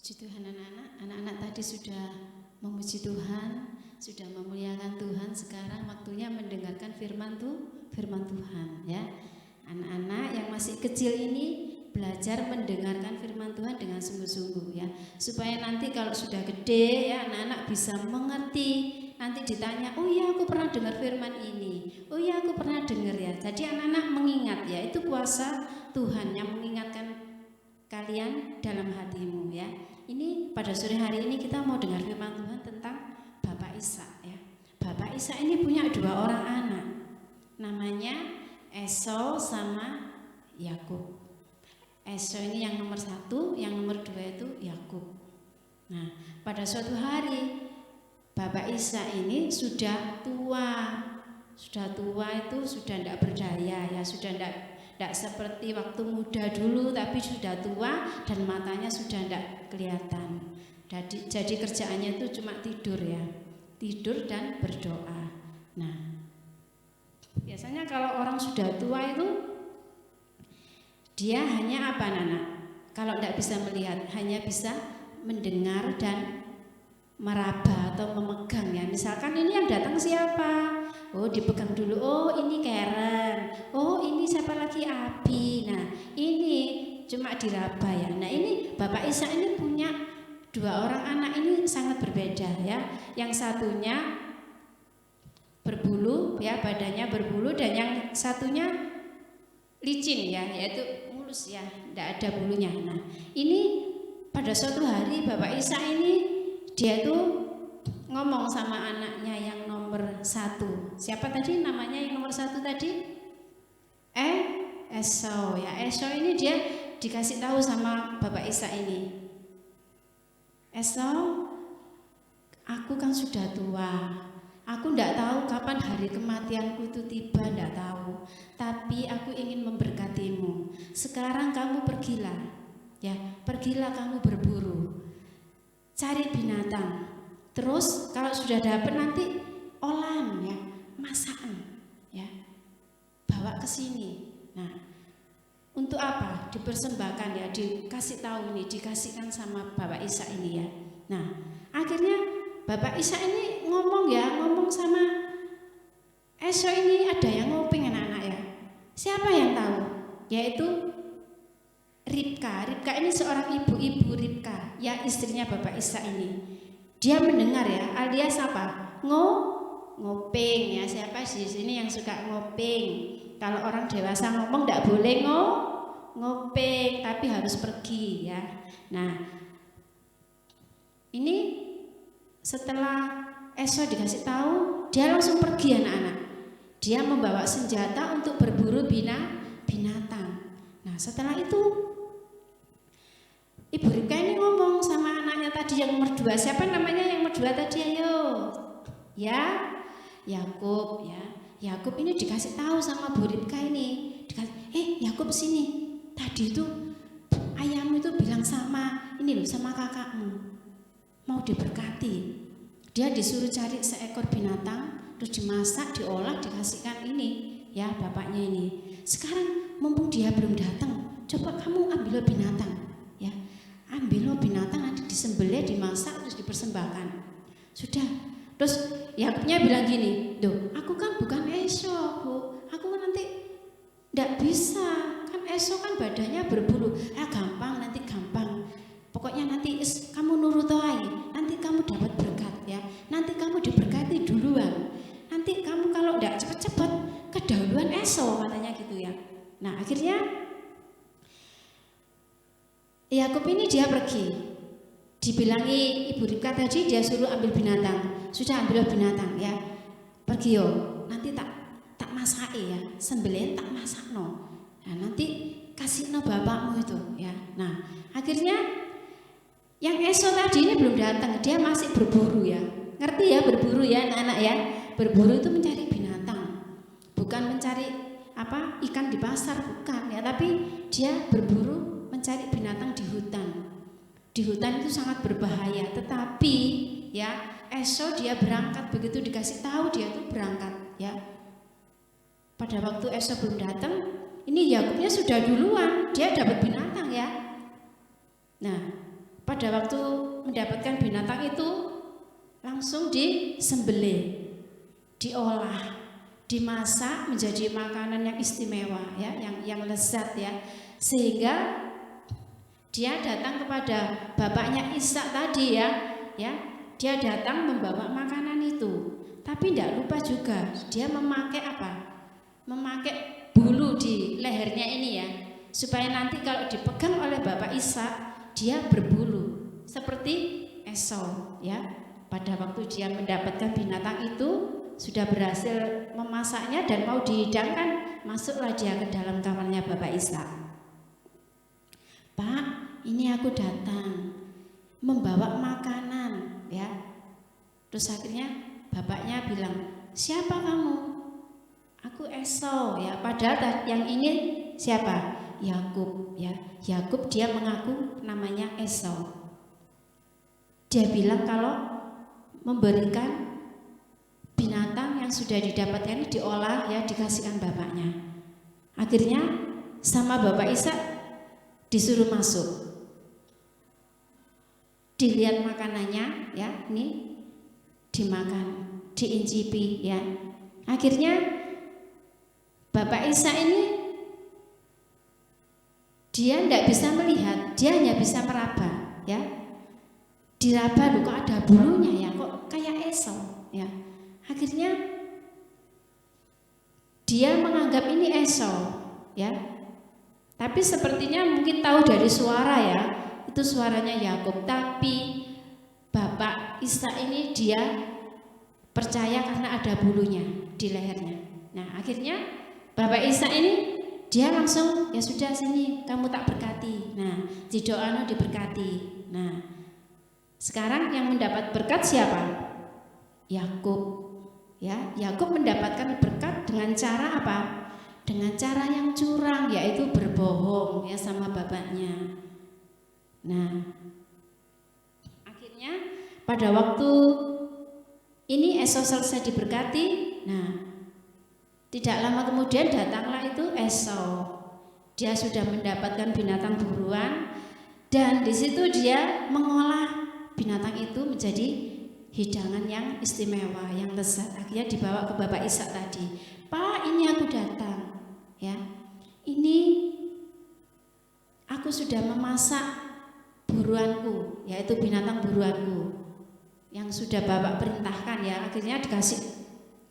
Puji Tuhan anak-anak tadi sudah memuji Tuhan, sudah memuliakan Tuhan. Sekarang waktunya mendengarkan firman Tuhan ya. Anak-anak yang masih kecil ini belajar mendengarkan firman Tuhan dengan sungguh-sungguh ya, supaya nanti kalau sudah gede ya anak-anak bisa mengerti. Nanti ditanya, oh iya aku pernah dengar firman ini, oh iya aku pernah dengar ya. Jadi anak-anak mengingat ya, itu kuasa Tuhan yang mengingatkan kalian dalam hatimu ya. Ini pada sore hari ini kita mau dengar firman Tuhan tentang Bapak Ishak ya. Bapak Ishak ini punya 2 orang anak, namanya Esau sama Yakub. Esau ini yang nomor 1, yang nomor 2 itu Yakub. Nah, pada suatu hari Bapak Ishak ini sudah tua itu sudah tidak berdaya ya, sudah tidak seperti waktu muda dulu, tapi sudah tua dan matanya sudah tidak kelihatan. Jadi kerjaannya itu cuma tidur ya, tidur dan berdoa. Nah, biasanya kalau orang sudah tua itu dia hanya apa Nana? Kalau tidak bisa melihat, hanya bisa mendengar dan meraba atau memegang ya. Misalkan ini yang datang siapa? Oh dipegang dulu, oh ini Karen, oh ini siapa lagi Abi. Nah ini cuma diraba ya. Nah ini Bapak Ishak ini punya 2 orang anak ini sangat berbeda ya. Yang satunya berbulu ya, badannya berbulu, dan yang satunya licin ya, yaitu mulus ya, tidak ada bulunya. Nah ini pada suatu hari Bapak Ishak ini dia tuh ngomong sama anaknya yang nomor 1. Siapa tadi namanya yang nomor 1 tadi? Esau ya. Esau ini dia dikasih tahu sama Bapak Ishak ini. Esau, aku kan sudah tua. Aku tidak tahu kapan hari kematianku itu tiba, tidak tahu. Tapi aku ingin memberkatimu. Sekarang kamu pergilah, ya, pergilah kamu berburu, cari binatang. Terus kalau sudah dapat nanti olahan ya, masakan ya, bawa ke sini. Nah, untuk apa? Dipersembahkan ya, dikasih tahu nih, dikasihkan sama Bapak Ishak ini ya. Nah, akhirnya Bapak Ishak ini ngomong sama Esau ini, ada yang ngoping anak-anak ya. Siapa yang tahu? Yaitu Ribka. Ribka ini seorang ibu Ribka, ya istrinya Bapak Ishak ini. Dia mendengar ya, alias apa? Ngoping ya. Siapa di sini yang suka ngoping? Kalau orang dewasa ngomong tidak boleh ngoping, tapi harus pergi ya. Nah, ini setelah Esau dikasih tahu, dia langsung pergi anak-anak. Dia membawa senjata untuk berburu binatang. Nah, setelah itu Ibu Ribka ini ngomong sama anaknya tadi yang nomor 2. Siapa namanya yang nomor 2 tadi? Ayo. Ya, Yakub ya. Yakub ini dikasih tahu sama Bu Ribka ini. Yakub sini. Tadi itu ayahmu itu bilang sama ini loh, sama kakakmu. Mau diberkati. Dia disuruh cari seekor binatang, terus dimasak, diolah, dikasihkan ini ya bapaknya ini. Sekarang mumpung dia belum datang, coba kamu ambil binatang ya. Ambil binatang, nanti disembelih, dimasak, terus dipersembahkan. Sudah. Terus Yakubnya bilang gini, "Duh, aku kan bukan Esau, Bu. Aku kan nanti enggak bisa. Kan Esau kan badannya berbulu. Gampang, nanti gampang. Pokoknya nanti kamu nurut aja. Nanti kamu dapat berkat ya. Nanti kamu diberkati duluan. Nanti kamu kalau enggak cepat-cepat kedahuluan Esau," katanya gitu ya. Nah, akhirnya Yakub ini dia pergi. Dibilangi Ibu Ribka tadi, dia suruh ambil binatang. Sudah ambil binatang ya. Pergi yo. Nanti tak masake ya. Sembelihan tak masakno. Nah, nanti kasihno bapakmu itu ya. Nah, akhirnya yang Esau tadi ini belum datang. Dia masih berburu ya. Ngerti ya berburu ya anak-anak ya. Berburu itu mencari binatang. Bukan mencari ikan di pasar, bukan ya, tapi dia berburu mencari binatang di hutan. Di hutan itu sangat berbahaya, tetapi ya Esau dia berangkat, begitu dikasih tahu dia tuh berangkat ya. Pada waktu Esau belum datang, ini Yakubnya sudah duluan, dia dapat binatang ya. Nah, pada waktu mendapatkan binatang itu langsung disembelih, diolah, dimasak menjadi makanan yang istimewa ya, yang lezat ya, sehingga dia datang kepada bapaknya Ishak tadi ya, dia datang membawa makanan itu, tapi tidak lupa juga dia memakai apa? Memakai bulu di lehernya ini ya, supaya nanti kalau dipegang oleh bapak Ishak dia berbulu seperti Esau ya. Pada waktu dia mendapatkan binatang itu, sudah berhasil memasaknya dan mau dihidangkan, masuklah dia ke dalam kamarnya bapak Ishak. Pak, ini aku datang membawa makanan ya. Terus akhirnya bapaknya bilang, siapa kamu? Aku Esau ya. Padahal yang ingin siapa? Yakub ya. Yakub dia mengaku namanya Esau. Dia bilang kalau memberikan binatang yang sudah didapatkan diolah ya, dikasihkan bapaknya. Akhirnya sama bapak Ishak disuruh masuk. Dilihat makanannya ya, ini dimakan, diincipi ya. Akhirnya bapak Ishak ini dia tidak bisa melihat, dia hanya bisa meraba ya. Diraba, loh kok ada bulunya ya, kok kayak Esau ya. Akhirnya dia menganggap ini Esau ya. Tapi sepertinya mungkin tahu dari suara ya, itu suaranya Yakub. Tapi bapak Ishak ini dia percaya karena ada bulunya di lehernya. Nah akhirnya bapak Ishak ini dia langsung, ya sudah sini kamu tak berkati. Nah didoakan diberkati. Nah sekarang yang mendapat berkat siapa? Yakub. Ya, Yakub mendapatkan berkat dengan cara apa? Dengan cara yang curang, yaitu berbohong ya sama bapaknya. Nah, akhirnya pada waktu ini Esau selesai diberkati. Nah, tidak lama kemudian datanglah itu Esau. Dia sudah mendapatkan binatang buruan dan di situ dia mengolah binatang itu menjadi hidangan yang istimewa, yang lezat. Akhirnya dibawa ke bapak Ishak tadi. Pak, ini aku datang ya. Ini aku sudah memasak buruanku, yaitu binatang buruanku yang sudah bapak perintahkan ya. Akhirnya dikasih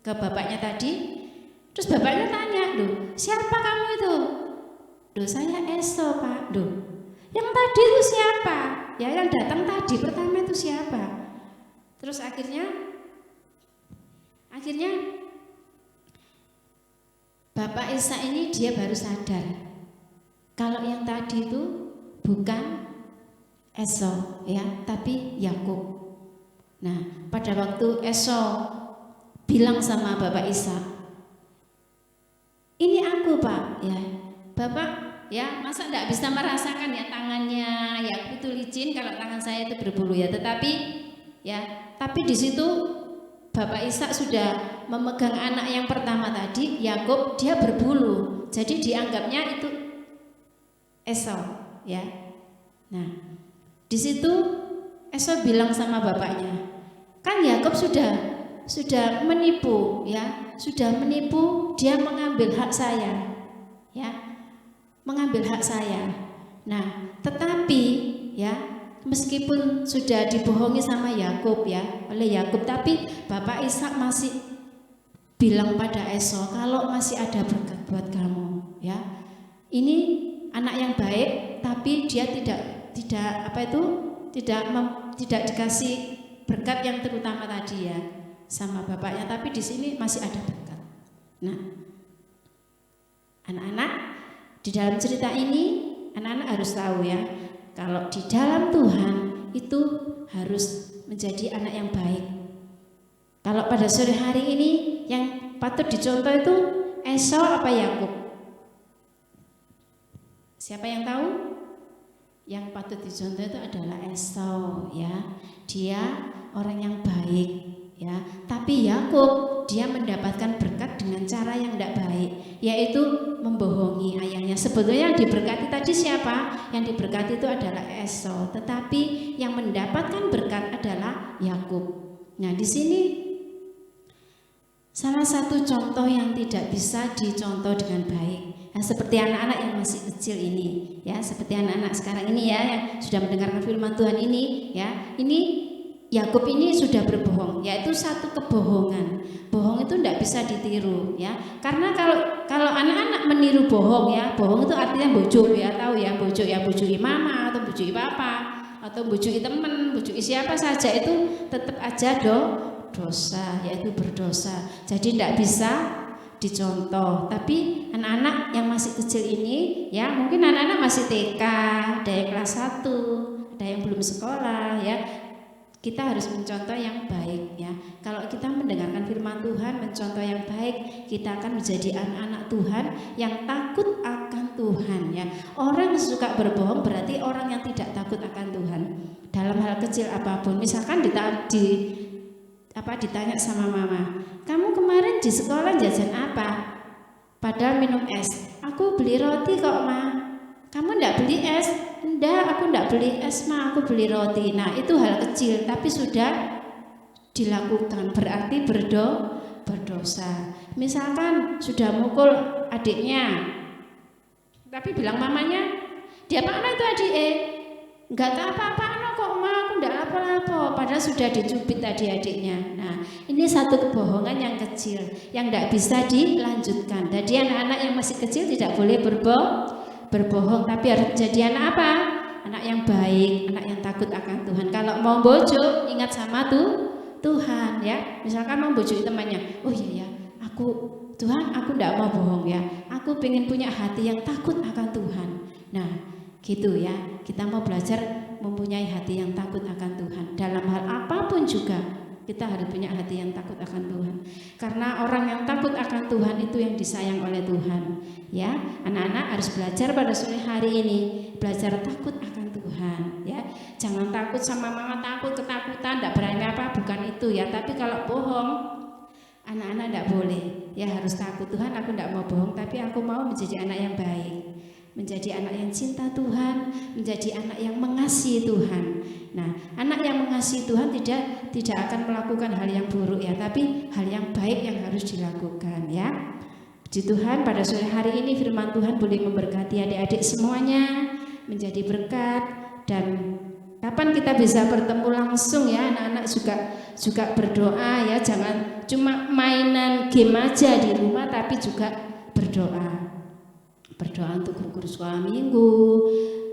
ke bapaknya tadi. Terus bapaknya tanya, "Loh, siapa kamu itu?" "Loh, saya Esau, Pak." "Loh, yang tadi itu siapa? Ya, yang datang tadi pertama itu siapa?" Terus akhirnya bapak Ishak ini dia baru sadar kalau yang tadi itu bukan Esau ya, tapi Yakub. Nah, pada waktu Esau bilang sama bapak Ishak, "Ini aku, Pak." Ya, Bapak ya, masa enggak bisa merasakan ya tangannya ya itu licin kalau tangan saya itu berbulu ya, tapi di situ bapak Ishak sudah memegang anak yang pertama tadi, Yakub, dia berbulu. Jadi dianggapnya itu Esau ya. Nah, di situ Esau bilang sama bapaknya, "Kan Yakub sudah menipu ya, dia mengambil hak saya ya, mengambil hak saya. Nah tetapi ya meskipun sudah dibohongi sama Yakub ya, oleh Yakub, tapi bapak Ishak masih bilang pada Esau kalau masih ada berkat buat kamu ya. Ini anak yang baik tapi dia tidak dikasih berkat yang terutama tadi ya sama bapaknya, tapi di sini masih ada berkat." Nah, anak-anak, di dalam cerita ini anak-anak harus tahu ya, kalau di dalam Tuhan itu harus menjadi anak yang baik. Kalau pada sore hari ini yang patut dicontoh itu Esau apa Yakub? Siapa yang tahu? Yang patut dicontoh itu adalah Esau ya. Dia orang yang baik ya. Tapi Yakub dia mendapatkan berkat dengan dengan cara yang tidak baik, yaitu membohongi ayahnya. Sebetulnya yang diberkati tadi siapa? Yang diberkati itu adalah Esau, tetapi yang mendapatkan berkat adalah Yakub. Nah, di sini salah satu contoh yang tidak bisa dicontoh dengan baik. Nah, seperti anak-anak yang masih kecil ini, ya, seperti anak-anak sekarang ini ya, yang sudah mendengarkan firman Tuhan ini, ya, ini Yakub ini sudah berbohong, yaitu satu kebohongan. Bohong itu tidak bisa ditiru, ya, karena kalau anak-anak meniru bohong, ya, bohong itu artinya bujuk, ya, tahu ya, bujuk ya, bujuki mama atau bujuki papa atau bujuki teman, bujuki siapa saja itu tetap aja dosa, yaitu berdosa. Jadi tidak bisa dicontoh. Tapi anak-anak yang masih kecil ini, ya, mungkin anak-anak masih TK, ada yang kelas 1, ada yang belum sekolah, ya, kita harus mencontoh yang baik, ya. Kalau kita mendengarkan firman Tuhan, mencontoh yang baik, kita akan menjadi anak-anak Tuhan yang takut akan Tuhan, ya. Orang suka berbohong berarti orang yang tidak takut akan Tuhan. Dalam hal kecil apapun, misalkan ditanya sama mama, kamu kemarin di sekolah jajan apa? Padahal minum es. Aku beli roti kok, Ma. Kamu enggak beli es? Enggak, aku enggak beli es, Ma, aku beli roti. Nah, itu hal kecil tapi sudah dilakukan, berarti berdosa. Misalkan sudah mukul adiknya, tapi bilang mamanya, dia mana itu adik? Enggak apa-apa kok, Ma, aku enggak apa-apa. Padahal sudah dicubit tadi adiknya. Nah, ini satu kebohongan yang kecil yang enggak bisa dilanjutkan. Jadi anak-anak yang masih kecil tidak boleh berbohong, tapi harus menjadi anak apa? Anak yang baik, anak yang takut akan Tuhan. Kalau mau bojo, ingat sama Tuhan, ya. Misalkan mau bojo temannya, oh iya ya, Tuhan, aku tidak mau bohong, ya. Aku pengen punya hati yang takut akan Tuhan. Nah, gitu ya. Kita mau belajar mempunyai hati yang takut akan Tuhan. Dalam hal apapun juga, kita harus punya hati yang takut akan Tuhan. Karena orang yang takut akan Tuhan itu yang disayang oleh Tuhan. Ya, anak-anak harus belajar pada sore hari ini, belajar takut akan Tuhan. Ya, jangan takut sama mama, takut ketakutan, tidak berani apa, bukan itu ya. Tapi kalau bohong, anak-anak tidak boleh. Ya, harus takut Tuhan. Aku tidak mau bohong, tapi aku mau menjadi anak yang baik, menjadi anak yang cinta Tuhan, menjadi anak yang mengasihi Tuhan. Nah, anak yang mengasihi Tuhan tidak akan melakukan hal yang buruk, ya, tapi hal yang baik yang harus dilakukan, ya. Puji Tuhan, pada sore hari ini firman Tuhan boleh memberkati adik-adik semuanya, menjadi berkat. Dan kapan kita bisa bertemu langsung, ya, anak-anak juga berdoa, ya, jangan cuma mainan game aja di rumah, tapi juga berdoa untuk guru sekolah minggu.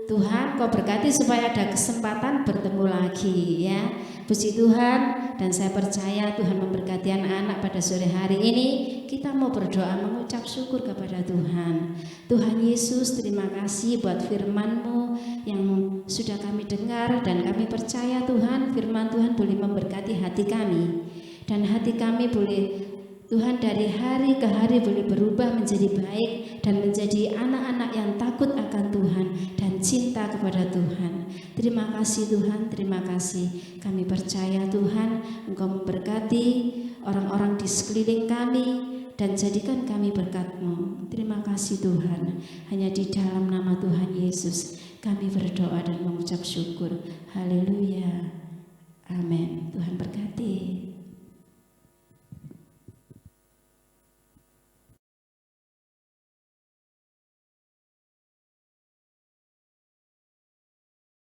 Tuhan, Kau berkati supaya ada kesempatan bertemu lagi, ya. Puji Tuhan, dan saya percaya Tuhan memberkati anak-anak pada sore hari ini. Kita mau berdoa mengucap syukur kepada Tuhan. Tuhan Yesus, terima kasih buat firman-Mu yang sudah kami dengar, dan kami percaya Tuhan, firman Tuhan boleh memberkati hati kami, dan hati kami boleh, Tuhan, dari hari ke hari boleh berubah menjadi baik dan menjadi anak-anak yang takut akan Tuhan dan cinta kepada Tuhan. Terima kasih Tuhan, terima kasih. Kami percaya Tuhan, Engkau memberkati orang-orang di sekeliling kami dan jadikan kami berkat-Mu. Terima kasih Tuhan. Hanya di dalam nama Tuhan Yesus kami berdoa dan mengucap syukur. Haleluya. Amin. Tuhan berkati.